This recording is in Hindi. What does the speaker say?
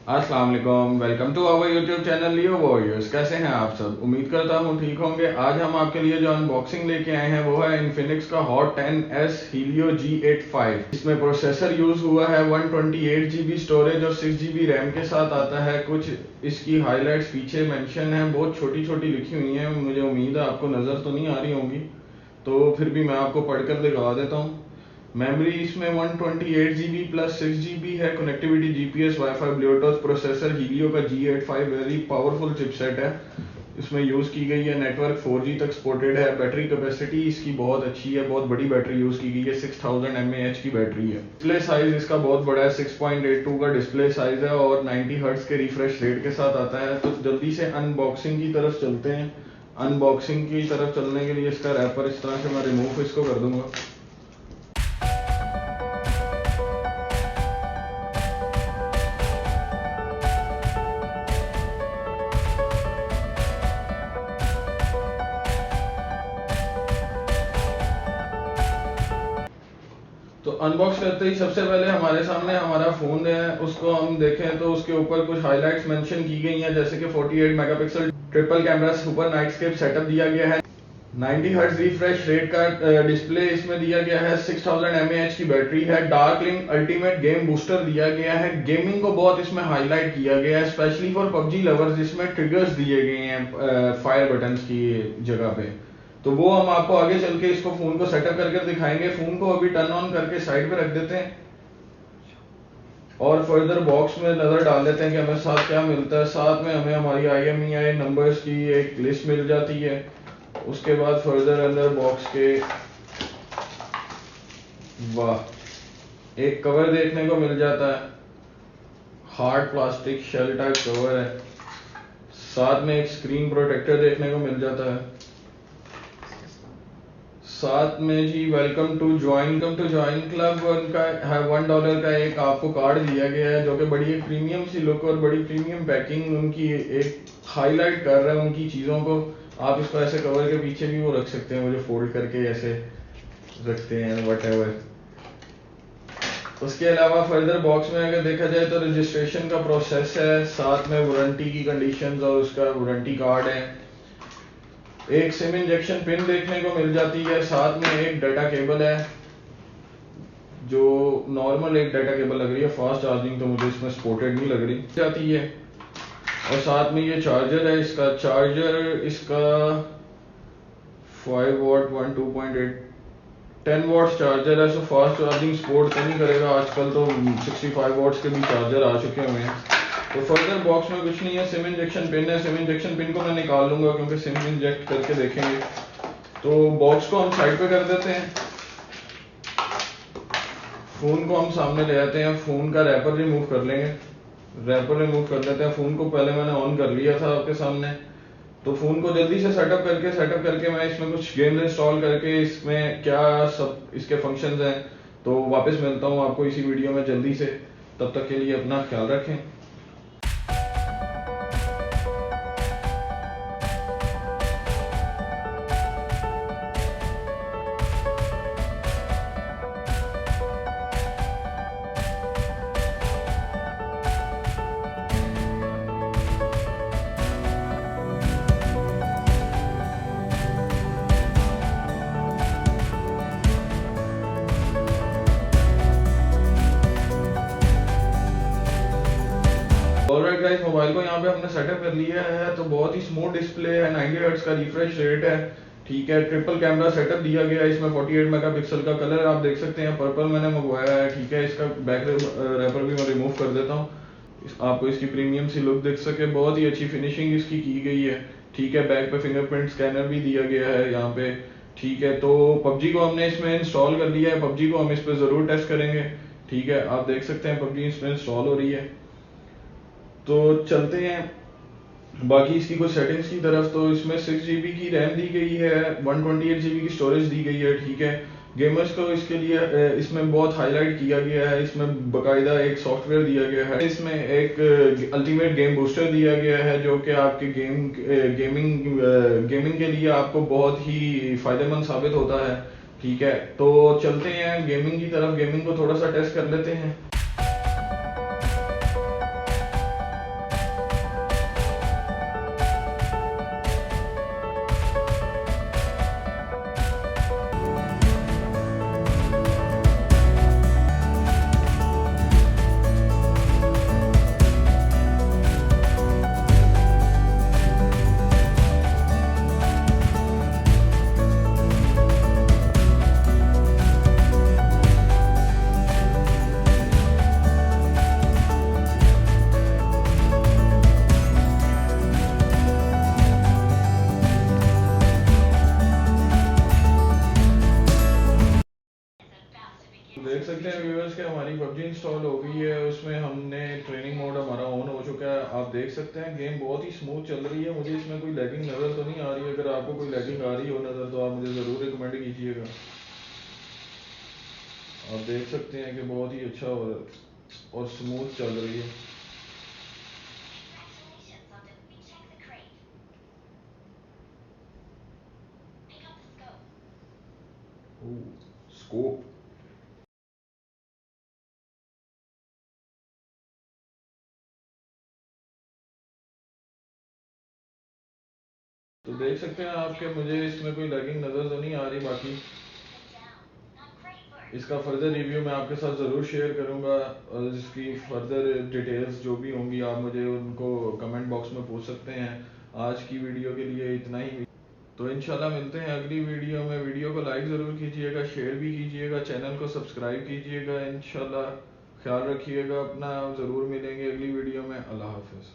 अस्सलाम वालेकुम, welcome to our YouTube channel Leo Warriors. कैसे हैं आप सब? उम्मीद करता हूँ ठीक होंगे। आज हम आपके लिए जो अनबॉक्सिंग लेके आए हैं वो है इन्फिनिक्स का हॉट 10s Helio G85। इसमें प्रोसेसर यूज हुआ है, 128GB स्टोरेज और 6GB रैम के साथ आता है। कुछ इसकी हाईलाइट्स पीछे मेंशन है, बहुत छोटी छोटी लिखी हुई हैं, मुझे उम्मीद है आपको नज़र तो नहीं आ रही होंगी, तो फिर भी मैं आपको पढ़कर दिखा देता हूँ। मेमोरी इसमें 128GB प्लस 6GB है। Connectivity GPS wifi Bluetooth. Processor Helio का G85 वेरी पावरफुल चिपसेट है इसमें यूज़ की गई है। नेटवर्क 4G तक सपोर्टेड है। बैटरी कैपेसिटी इसकी बहुत अच्छी है, बहुत बड़ी बैटरी यूज़ की गई है, 6000 mAh की बैटरी है। डिस्प्ले साइज इसका बहुत बड़ा है, 6.82 का डिस्प्ले साइज है और 90 हर्ट्ज के रिफ्रेश रेट के साथ आता है। तो जल्दी से अनबॉक्सिंग की तरफ चलते हैं। अनबॉक्सिंग की तरफ चलने के लिए इसका रैपर इस तरह से मैं रिमूव इसको कर दूंगा। तो अनबॉक्स करते ही सबसे पहले हमारे सामने हमारा फोन है, उसको हम देखें तो उसके ऊपर कुछ हाइलाइट्स मेंशन की गई हैं, जैसे कि 48 megapixel triple camera super nightscape setup दिया गया है। 90 हर्ट्ज रिफ्रेश रेट का डिस्प्ले इसमें दिया गया है। 6000 mAh की बैटरी है। Dark link ultimate game booster दिया गया है। गेमिंग को बहुत इसमें हाईलाइट किया गया है, स्पेशली फॉर पबजी लवर्स, जिसमें ट्रिगर्स दिए गए हैं फायर बटन्स की जगह पे। तो वो हम आपको आगे चल के इसको फोन को सेटअप करके दिखाएंगे। फोन को अभी टर्न ऑन करके साइड पे रख देते हैं और फर्दर बॉक्स में नजर डाल देते हैं कि हमें साथ क्या मिलता है। साथ में हमें हमारी IMEI नंबर्स की एक लिस्ट मिल जाती है। उसके बाद फर्दर अंदर बॉक्स के एक कवर देखने को मिल जाता है। Hard plastic shell type cover है। साथ में एक स्क्रीन प्रोटेक्टर देखने को मिल जाता है। साथ में जी वेलकम टू ज्वाइन क्लब उनका है, $1 का एक आपको कार्ड दिया गया है, जो कि बड़ी एक प्रीमियम सी लुक और बड़ी प्रीमियम पैकिंग उनकी एक हाईलाइट कर रहा है उनकी चीज़ों को। आप इसको ऐसे कवर के पीछे भी वो रख सकते हैं, वो जो फोल्ड करके ऐसे रखते हैं वट। उसके अलावा फर्दर बॉक्स में अगर देखा जाए तो रजिस्ट्रेशन का प्रोसेस है, साथ में वारंटी की कंडीशंस और उसका वारंटी कार्ड है। एक सिम इंजेक्शन पिन देखने को मिल जाती है। साथ में एक डाटा केबल है, जो नॉर्मल एक डाटा केबल लग रही है, फास्ट चार्जिंग तो मुझे इसमें सपोर्टेड नहीं लग रही जाती है। और साथ में ये चार्जर है, इसका चार्जर इसका 5 वॉट 2.8 10 वॉट्स चार्जर है। सो फास्ट चार्जिंग सपोर्ट तो नहीं करेगा, आजकल तो 65 वॉट्स के भी चार्जर आ चुके हुए हैं। तो फर्दर बॉक्स में कुछ नहीं है। सिम इंजेक्शन पिन है, सिम इंजेक्शन पिन को मैं निकाल लूंगा क्योंकि सिम इंजेक्ट करके देखेंगे। तो बॉक्स को हम साइड पे कर देते हैं। फोन को हम सामने ले आते हैं, फोन का रैपर रिमूव कर लेंगे। रैपर रिमूव कर लेते हैं। फोन को पहले मैंने ऑन कर लिया था आपके सामने। तो फोन को जल्दी से सेटअप करके मैं इसमें कुछ गेम्स इंस्टॉल करके इसमें क्या सब इसके फंक्शंस हैं, तो वापस मिलता हूँ आपको इसी वीडियो में जल्दी से। तब तक के लिए अपना ख्याल रखें। ऑलराइट गाइस, मोबाइल को यहाँ पे हमने सेटअप कर लिया है। तो बहुत ही स्मूथ डिस्प्ले है, 90 हर्ट्ज का रिफ्रेश रेट है, ठीक है। ट्रिपल कैमरा सेटअप दिया गया है इसमें। 48 मेगापिक्सल का कलर आप देख सकते हैं, पर्पल मैंने मंगवाया है, ठीक है। इसका बैक रैपर भी मैं रिमूव कर देता हूँ, आपको इसकी प्रीमियम सी लुक देख सके। बहुत ही अच्छी फिनिशिंग इसकी की गई है, ठीक है। बैक पे फिंगरप्रिंट स्कैनर भी दिया गया है यहाँ पे, ठीक है। तो पबजी को हमने इसमें इंस्टॉल कर लिया है। पबजी को हम इस पर जरूर टेस्ट करेंगे, ठीक है। आप देख सकते हैं पबजी इसमें इंस्टॉल हो रही है। तो चलते हैं बाकी इसकी कुछ सेटिंग्स की तरफ। तो इसमें 6GB की रैम दी गई है, 128GB की स्टोरेज दी गई है, ठीक है। गेमर्स को इसके लिए इसमें बहुत हाईलाइट किया गया है। इसमें बकायदा एक सॉफ्टवेयर दिया गया है। इसमें एक अल्टीमेट गेम बूस्टर दिया गया है, जो कि आपके गेमिंग के लिए आपको बहुत ही फायदेमंद साबित होता है, ठीक है। तो चलते हैं गेमिंग की तरफ, गेमिंग को थोड़ा सा टेस्ट कर लेते हैं। देख सकते हैं व्यूअर्स कि हमारी पबजी इंस्टॉल हो गई है, उसमें हमने ट्रेनिंग मोड हमारा ऑन हो चुका है। आप देख सकते हैं गेम बहुत ही स्मूथ चल रही है, मुझे इसमें कोई लैगिंग नज़र तो नहीं आ रही है। अगर आपको कोई लैगिंग आ रही हो नज़र तो आप मुझे ज़रूर रिकमेंड कीजिएगा। आप देख सकते हैं कि बहुत ही अच्छा और स्मूथ चल रही है। स्कोप तो देख सकते हैं आपके मुझे इसमें कोई लैगिंग नज़र तो नहीं आ रही। बाकी इसका फर्दर रिव्यू मैं आपके साथ ज़रूर शेयर करूंगा और इसकी फर्दर डिटेल्स जो भी होंगी आप मुझे उनको कमेंट बॉक्स में पूछ सकते हैं। आज की वीडियो के लिए इतना ही। तो इंशाल्लाह मिलते हैं अगली वीडियो में। वीडियो को लाइक ज़रूर कीजिएगा, शेयर भी कीजिएगा, चैनल को सब्सक्राइब कीजिएगा। इंशाल्लाह ख्याल रखिएगा अपना, ज़रूर मिलेंगे अगली वीडियो में। अल्लाह हाफिज़।